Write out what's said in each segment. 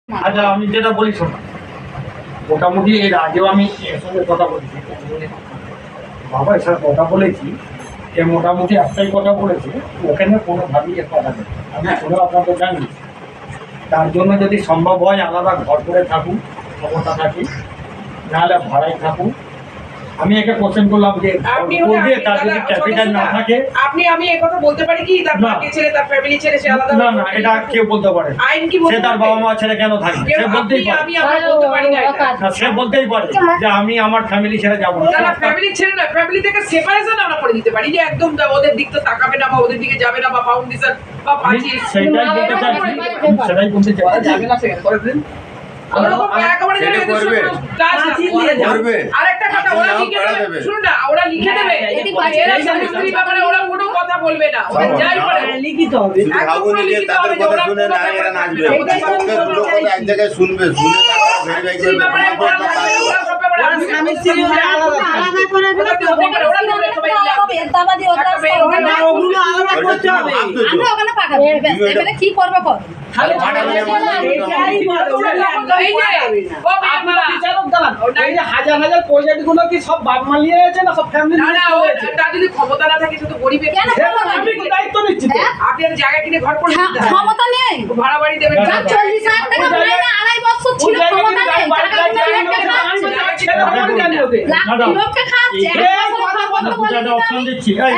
আচ্ছা আমি যেটা বলি শোনো, মোটামুটি এর আগেও আমি এর সঙ্গে কথা বলেছি, বাবা এর সাথে কথা বলেছি, এ মোটামুটি একটাই কথা বলেছে, ওখানে কোনোভাবেই এর কথা নেই। আমি শুনে আপনাকে জানি, তার জন্য যদি সম্ভব হয় আলাদা ঘর করে থাকুন, ক্ষমতা থাকি, নাহলে ভাড়ায় থাকুন। আমি একে কোশ্চেন করলাম যে তার যদি ক্যাপিটাল না থাকে, আপনি আমি এই কথা বলতে পারি কি তার বাকি ছেড়ে তার ফ্যামিলি ছেড়ে সে আলাদা না না এটা কেউ বলতে পারে। আইন কি বলতে সে তার বাবা মা ছেড়ে কেন থাকে, সে বলতেই পারে। আমি আমরা বলতে পারি না এটা। না, সে বলতেই পারে যে আমি আমার ফ্যামিলি ছেড়ে যাবো না। না ফ্যামিলি ছেড়ে না, ফ্যামিলি থেকে সেপারেশন আমরা করে দিতে পারি, যে একদম ওদের দিক তো তাকাবে না বা ওদের দিকে যাবে না বা ফাউন্ডেশন বা পাঁচি সেটাই বলতে চাইছি, সেটাই বলতে চাইছি। যাবে না সেখানে করে দিন। আরেকটা কথা ওরা লিখে দেবে, শুনুন না, ওরা লিখে দেবে এরা স্বামী স্ত্রী ব্যাপারে ওরা কোনো কথা বলবে না, ওরা যাই করে লিখিত হবে। তাদের কথা শুনে না এরা নাচবে, দুটো কথা এক জায়গায় শুনবে, শুনে তারপর ভেরিফাই করবে। স্বামী স্ত্রী আলাদা করে দিলে কি করবে কর হাজার হাজার প্রজেক্ট গুলো কি সব বাপ মা নিয়ে আছে না সব ফ্যামিলি? তার যদি ক্ষমতা না থাকে শুধু গরিবের দায়িত্ব নিচ্ছি। আপনি জায়গা কিনে ঘর করে ক্ষমতা নেই, ভাড়া বাড়ি দেবেন, 40,000 টাকা মাইনে আড়াই বছর ছিল, ক্ষমতা নেই, লোককে খাচ্ছে,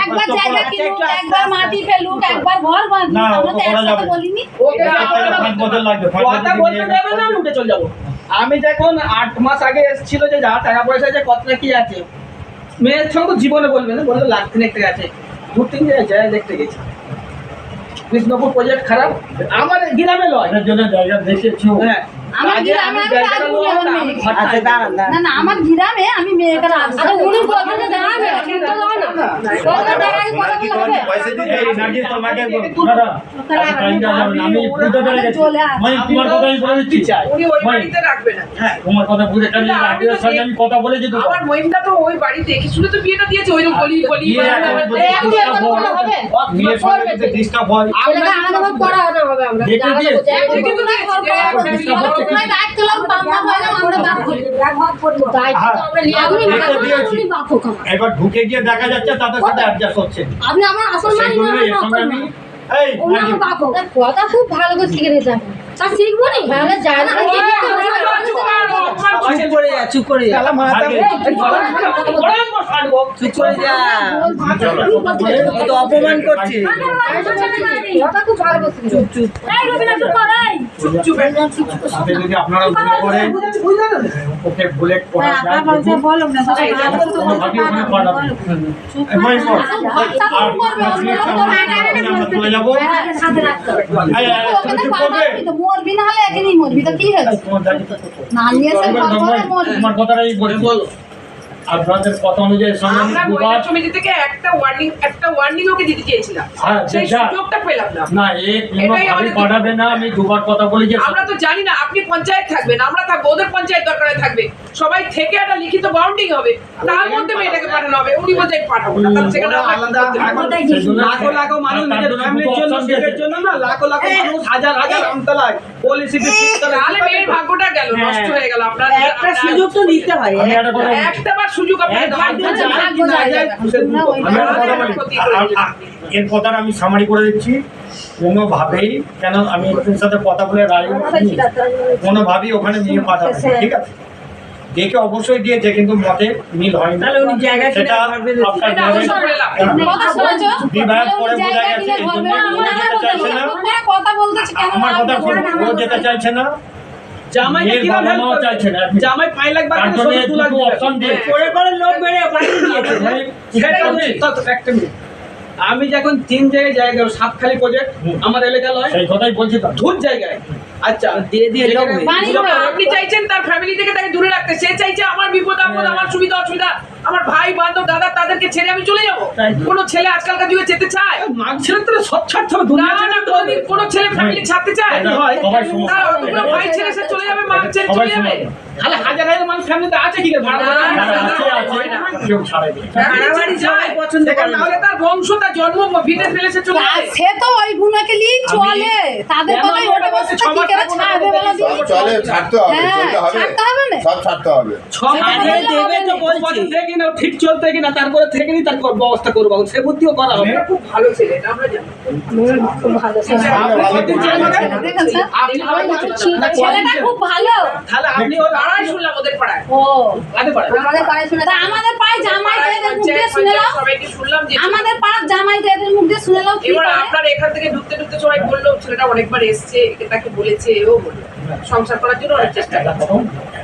একবার জায়গা কিনুক, একবার মাটি ফেলুক, একবার ঘর বাঁধুক, আমরা তো একসাথে বলিনি। কথা বলতে দেবে না, উঠে চলে যাবো। আমি যখন 8 মাস আগে এসেছিল যে যা টাকা পয়সা যে কতটা কি আছে, মেয়ের সঙ্গে জীবনে বলবে না, বললো লাখ তিনেক টাকা আছে, 2-3 জায়গায় দেখতে গেছি। কৃষ্ণপুর প্রজেক্ট খারাপ, আমার গ্রামে লয় এর জন্য জায়গা দেখেছি। হ্যাঁ আমার গ্রামে আমি রাখবো না, না আমার গ্রামে আমি মেয়েকে রাখবো। উনি বলবেন যে দাঁড়াবে কিন্তু দাও না, বলতে দাঁড়াই কথা বলবে পয়সা দিতে এই নাকি তোমাকে দাদা আমি বুঝতে পেরে গেছি, মানে তোমার কথাই বলে দিচ্ছি। উনি ওই বাড়িতে রাখবে না। হ্যাঁ তোমার কথা বুঝে আমি আগের সাথে আমি কথা বলেছি তো। আমার মহিমটা তো ওই বাড়িতে দেখে শুনে তো বিয়েটা দিয়েছে, ওইরকম বলি বলি মেয়ের সঙ্গে যদি ডিস্টার্ব হয় ছেলেকে আলাদাভাবে পড়া হবে আমরা দেখে দিয়ে কিন্তু না ঘর করা আমরা দায়িত্ব লাগ বাবা হয় না, আমরা বাপ করি এক ভাগ করব, দায়িত্ব তো আমরা নিয়ে আপনি আপনি বাপ হোক আমার। এবার ঢুকে গিয়ে দেখা যাচ্ছে তাদের সাথে অ্যাডজাস্ট হচ্ছে। আপনি আমার আসল মানি না, এর সঙ্গে আমি এই আমার বাপ হোক। কথা খুব ভালো করে শিখে নিতে হবে, তা শিখবো নি ভালো যায় না। চুপ করে যা, তো অপমান করছে। কথা খুব ভালো করে চুপ চুপ এই রবিনা চুপ কর, এই চুপ চুপ সাথে যদি আপনারা মনে করেন ওকে বুলেট করা যায় আপনারা বলো না ভাবি ওখানে পাঠাবো এমআই ফর আর আমরা চলে যাব সাথে রাখতে তো মরবি না হলে একদিনই মরবি, তো কি হয়েছে না নিয়ে এসে মরবি। তোমার কথাটাই বলে আপনাদের কথা অনুযায়ী সঙ্গে আমরা মহিলা সমিতি থেকে একটা ওয়ার্নিং ওকে দিতে চেয়েছিলাম, সেই সুযোগটা পেলাম না। না এক ভাবে পাঠাবে না, আমি দুবার কথা বলি যে আমরা তো জানি না আপনি পঞ্চায়েত থাকবেন, আমরা থাকবো, ওদের পঞ্চায়েত দরকারে থাকবে, সবাই থেকে একটা লিখিত বাউন্ডিং হবে, তার মধ্যে মেয়েটাকে পাঠানো হবে। উনি বলতে পাঠাবো না, তাহলে সেখানে লাখো লাখো মানুষ নিজের ফ্যামিলির জন্য, নিজের জন্য না, লাখো লাখো মানুষ হাজার হাজার আমতলায় পলিসি তাহলে মেয়ের ভাগ্যটা গেল, নষ্ট হয়ে গেল। আপনার একটা সুযোগ তো নিতে হয়, আমি একটা কথা একটা বার সুযোগ আপনার এর কথাটা আমি সামারি করে দিচ্ছি। কোনোভাবেই কেন আমি ওদের সাথে কথা বলে রায় কোনোভাবেই ওখানে নিয়ে পাঠাবো, ঠিক আছে? দেখে অবশ্যই দিয়েছে কিন্তু মতে মিল হয় না, সেটা বিবাহ করে বোঝা গেছে। এই জন্য চাইছে না, কথা বলতেছে কেন আমার কথা ও যেতে চাইছে না, জামাইকে কি ভাবে চাইছে না, জামাই 5 লাখ টাকা তার জন্য দুটো অপশন দিয়ে পরে পরে লোক বেড়ে পাঠিয়ে দিয়েছে। একটা মিনিট, আমি যখন 3 জায়গায় সাতখালি প্রজেক্ট আমার এলাকা লয়, সেই কথাই বলছি তো, দূর জায়গায় আচ্ছা দিয়ে দিয়ে লোক আপনি চাইছেন তার ফ্যামিলি থেকে তাকে দূরে রাখতে, সে চাইছে আমার বিপদ আপদ, আমার সুবিধা অসুবিধা, আমার ভাই বান্ধব দাদা তাদেরকে ছেড়ে আমি চলে যাবো। কোন ছেলে আজকালকার যুগে যেতে চায়? মাগ ছেলে তো সব ছাড়তে হবে, না না, কোন ছেলে ফ্যামিলি ছাড়তে চায়? সবাই সমস্যা ভাই ছেড়ে সে চলে যাবে, মা ছেড়ে সবাই চলে যাবে? তাহলে হাজার হাজার মানুষ ফ্যামিলিতে আছে কি করে ভাড়া না, করে? না, কেউ ছাড়ে না। বাড়ি যায় পছন্দ করে নাহলে তার বংশ তার জন্ম ভিটে ফেলে সে চলে যাবে। সে তো ওই গুণাকে নিয়ে চলে তাদের কথাই ওটা বসে কি করে ছাড়বে বলা দিন চলে ছাড়তে হবে, চলতে হবে, ছাড়তে হবে না সব ছাড়তে হবে। দেবে তো বলছে দেখি না ঠিক চলতে কিনা তারপরে থেকে নি তার ব্যবস্থা করবো সে বুদ্ধিও করা হবে এটা খুব ভালো ছেলে এটা আমরা জানি। খুব ভালো দেখেন ছেলেটা খুব ভালো তাহলে আপনি ওর পাড়ায় শুনলাম ওদের পাড়ায়। ও আগে পারে আমাদের পাড়ায় শুনে তা আমাদের পাড়ায় জামাই এদের মুখ দিয়ে শুনে নাও সবাইকে শুনলাম যে আমাদের পাড়ার জামাই এদের মুখ দিয়ে শুনে নাও কি এবার করে আপনার এখান থেকে ঢুকতে ঢুকতে সবাই বললো ছেলেটা অনেকবার এসছে একে তাকে বলেছে এও বললো সংসার করার জন্য অনেক চেষ্টা করছে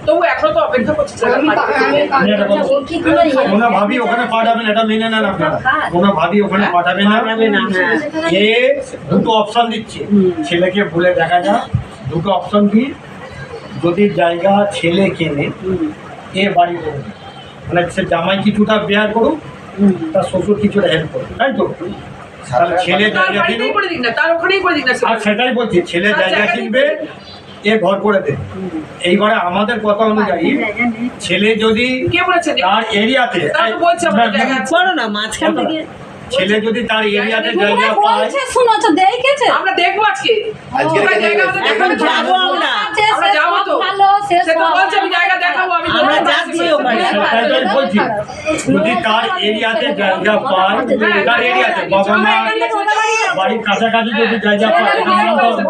তবু এখনো তো অপেক্ষা করছে ছেলেটা বাড়ি ও কি করে কোনো ভাবি ওখানে পাঠাবেন, এটা মেনে নেন আপনারা। কোনো ভাবি ওখানে পাঠাবে না। এ দুটো অপশন দিচ্ছে, ছেলেকে বলে দেখা যাক দুটো অপশন কি, যদি জায়গা ছেলে কেনে এ বাড়ি করবে, মানে সে জামাই কিছুটা বেয়ার করুক, তার শ্বশুর কিছুটা হেল্প করুক, তাই তো? তাহলে ছেলে তার জায়গা বাড়িতেই কিনুক, করে দিক না তার ওখানেই করে দিক না আর সেটাই বলছি, ছেলে জায়গা কিনবে, এ ঘর করে দেবে। এইবারে আমাদের কথা অনুযায়ী ছেলে যদি কে বলেছে তার এরিয়াতে, তারা তো বলছে আমাদের জায়গা আছে। করো না মাঝখান থেকে ছেলে যদি তার এরিয়াতে তোমরা জায়গা পায়, বলছে শুনোছো দেখেছে আমরা দেখবো আজকে আজকে কোথায় জায়গা দেখে আছে এখন দেখাবো। যাবো আমরা। আমরা যাবো তো। ভালো সে সে তো বলছে আমি জায়গা দেখাবো আমি আমরা যাবো। যাচ্ছি ওখানে। সেটাই বলছি, যদি তার এরিয়াতে জায়গা পায়, তার এরিয়াতে বাবা মা বাড়ির কাছাকাছি যদি জায়গা পায়, এটা মানতে হবে।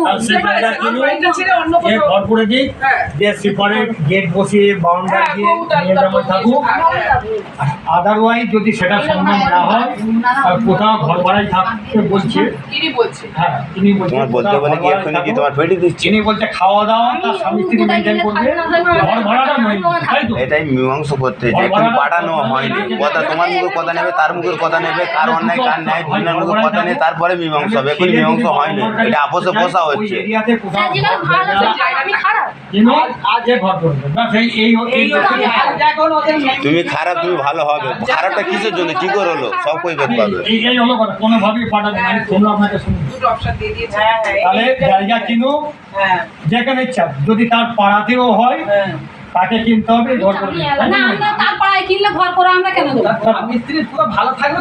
আর সে জায়গা কিনুক, বাড়িটা ছেড়ে অন্য এ কোথাও ঘর করে দিক, হ্যাঁ। যে সেপারেট গেট বসিয়ে বাউন্ডারি হ্যাঁ, দিয়ে বউটা নিয়ে তার যেমন থাকুক। আদারওয়াইজ যদি সেটা সম্ভব না হয়, আর কোথাও ঘর ভাড়ায় থাকতে বলছে, কিনি বলছে হ্যাঁ তিনি বলছে তোমার বলতে বলে কি এক্ষুনি কি তোমার পেটে দিচ্ছি? তিনি বলছে খাওয়া দাওয়া তার স্বামী স্ত্রী মেনটেন করবে, ঘর ভাড়াটা নয়, তাই তো? এটাই মীমাংস করতে যে এক্ষুনি পাঠানো হয়নি, কথা তোমার মুখের কথা নেবে, তার মুখের কথা নেবে, কার অন্যায় কার ন্যায় দুজনের মুখের কথা নেই, তারপরে মীমাংসা হবে। এক্ষুনি মীমাংসা হয়নি, এটা আপোষে বসা হচ্ছে। এরিয়াতে কোথাও ভালো আমি খারাপ কিন্তু আজ ঘর করবে, বাস এই এখন ওদের তুমি খারাপ, তুমি ভালো হবে। খারাপটা কিসের জন্য, কি করে হলো, সব কৈফিয়ত পাবে। এই হলো কথা, কোনোভাবেই পাঠাবে না। আমি শুনলাম আপনাকে শুনুন, দুটো অপশন দিয়ে দিয়েছে তাহলে জায়গা কিনুক হ্যাঁ যেখানে ইচ্ছা, যদি তার পাড়াতেও হয় হ্যাঁ তাকে কিনতে হবে, ঘর করবে। না আমরা তার পাড়ায় কিনলে ঘর করে আমরা কেন দেবো মিস্ত্রি পুরো ভালো থাকবে